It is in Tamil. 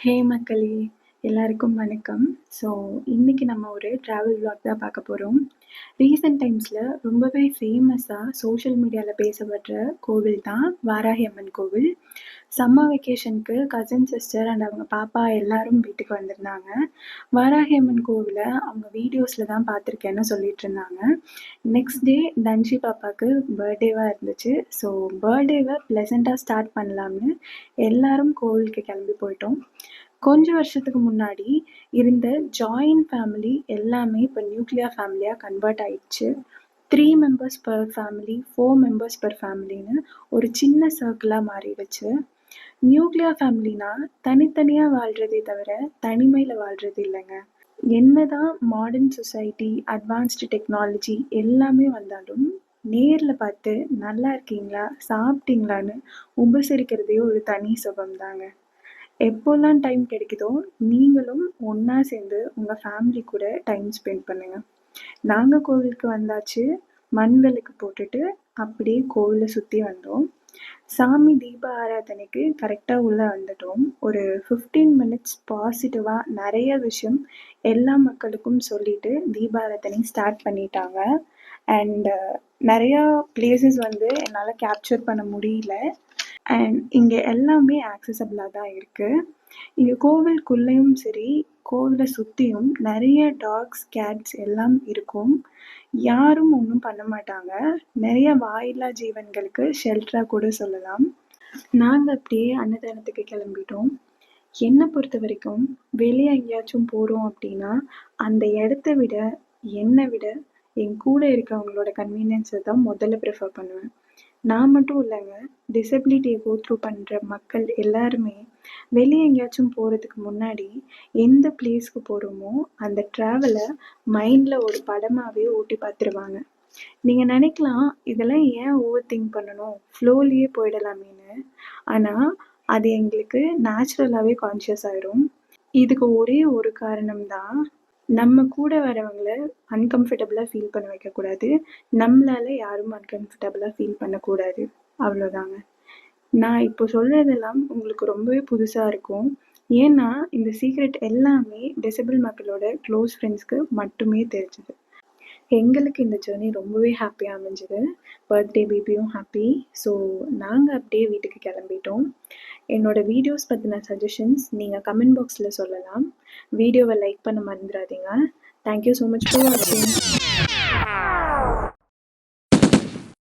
ஹே மக்களே! எல்லாருக்கும் வணக்கம். ஸோ, இன்னைக்கு நம்ம ஒரு ட்ராவல் விளாக் தான் பார்க்க போறோம். ரீசென்ட் டைம்ஸ்ல ரொம்பவே ஃபேமஸா சோஷியல் மீடியால பேசப்படுற கோவில் தான் வாராகி அம்மன் கோவில். சம்மர் வெக்கேஷனுக்கு கசின் சிஸ்டர் அண்ட் அவங்க பாப்பா எல்லாரும் வீட்டுக்கு வந்திருந்தாங்க. வாராகி அம்மன் கோவில அவங்க வீடியோஸ்ல தான் பார்த்துருக்கேன்னு சொல்லிட்டுருந்தாங்க. நெக்ஸ்ட் டே தன்ஷி பாப்பாக்கு பர்த்டேவா இருந்துச்சு. ஸோ, பர்த்டேவ ப்ளசன்ட்டா ஸ்டார்ட் பண்ணலாம்னு எல்லாரும் கோவிலுக்கு கிளம்பி போயிட்டோம். கொஞ்சம் வருஷத்துக்கு முன்னாடி இருந்த ஜாயிண்ட் ஃபேமிலி எல்லாமே இப்போ நியூக்ளியர் ஃபேமிலியா கன்வெர்ட் ஆயிடுச்சு. 3 members per family, 4 members per ஃபேமிலின்னு ஒரு சின்ன சர்க்கிளா மாறிடுச்சு. நியூக்ளியர் ஃபேமிலினா தனித்தனியா வாழ்றதே தவிர தனிமையில வாழ்றது இல்லைங்க. என்னதான் மாடர்ன் சொசைட்டி, அட்வான்ஸ்டு டெக்னாலஜி எல்லாமே வந்தாலும் நேர்ல பார்த்து நல்லா இருக்கீங்களா, சாப்பிட்டீங்களான்னு உபசரிக்கிறதே ஒரு தனி சுகம்தாங்க. எப்போல்லாம் டைம் கிடைக்குதோ நீங்களும் ஒன்றா சேர்ந்து உங்கள் ஃபேமிலி கூட டைம் ஸ்பெண்ட் பண்ணுங்கள். நாங்கள் கோவிலுக்கு வந்தாச்சு. மண் விளக்கு போட்டுட்டு அப்படியே கோவிலை சுற்றி வந்தோம். சாமி தீப ஆராதனைக்கு கரெக்டாக உள்ளே வந்துட்டோம். ஒரு 15 மினிட்ஸ் பாசிட்டிவாக நிறைய விஷயம் எல்லா மக்களுக்கும் சொல்லிட்டு தீபாராதனை ஸ்டார்ட் பண்ணிட்டாங்க. அண்ட் நிறையா பிளேசஸ் வந்து என்னால் கேப்சர் பண்ண முடியல. அண்ட் இங்கே எல்லாமே ஆக்சசபிளாக தான் இருக்குது. இங்கே கோவிலுக்குள்ளேயும் சரி, கோவிலை சுற்றியும் நிறைய டாக்ஸ், கேட்ஸ் எல்லாம் இருக்கும். யாரும் ஒன்றும் பண்ண மாட்டாங்க. நிறைய வாயில்லா ஜீவன்களுக்கு ஷெல்டராக கூட சொல்லலாம். நாங்கள் அப்படியே அன்னதானத்துக்கு கிளம்பிட்டோம். என்னை பொறுத்த வரைக்கும் வெளியே எங்கேயாச்சும் போகிறோம் அப்படின்னா அந்த இடத்த விட என்னை விட என் கூட இருக்கவங்களோட கன்வீனியன்ஸை தான் முதல்ல ப்ரிஃபர் பண்ணுவேன். நான் மட்டும் இல்லைங்க, டிசபிலிட்டியை கோ த்ரூ பண்ணுற மக்கள் எல்லாருமே வெளியே எங்கேயாச்சும் போகிறதுக்கு முன்னாடி எந்த பிளேஸ்க்கு போகிறோமோ அந்த ட்ராவலை மைண்டில் ஒரு படமாகவே ஓட்டி பார்த்துருவாங்க. நீங்கள் நினைக்கலாம் இதெல்லாம் ஏன் ஓவர் திங்க் பண்ணணும், ஃப்ளோலேயே போயிடலாமேன்னு. ஆனால் அது எங்களுக்கு நேச்சுரலாகவே கான்ஷியஸ் ஆயிரும். இதுக்கு ஒரே ஒரு காரணம்தான், நம்ம கூட வரவங்கள அன்கம்ஃபர்டபுளாக ஃபீல் பண்ண வைக்கக்கூடாது. நம்மளால் யாரும் அன்கம்ஃபர்டபுளாக ஃபீல் பண்ணக்கூடாது. அவ்வளோதாங்க. நான் இப்போ சொல்கிறதெல்லாம் உங்களுக்கு ரொம்பவே புதுசாக இருக்கும். ஏன்னா இந்த சீக்ரெட் எல்லாமே டிசபிள் மக்களோட க்ளோஸ் ஃப்ரெண்ட்ஸ்க்கு மட்டுமே தெரிஞ்சது. எங்களுக்கு இந்த ஜேர்னி ரொம்பவே ஹாப்பியாக அமைஞ்சுது. பர்த்டே பேபியும் ஹாப்பி. ஸோ நாங்கள் அப்படியே வீட்டுக்கு கிளம்பிட்டோம். என்னோட வீடியோஸ் பற்றின சஜஷன்ஸ் நீங்கள் கமெண்ட் பாக்ஸில் சொல்லலாம். வீடியோவை லைக் பண்ண மறந்துடாதீங்க. தேங்க்யூ ஸோ மச் ஃபார் வாட்சிங்.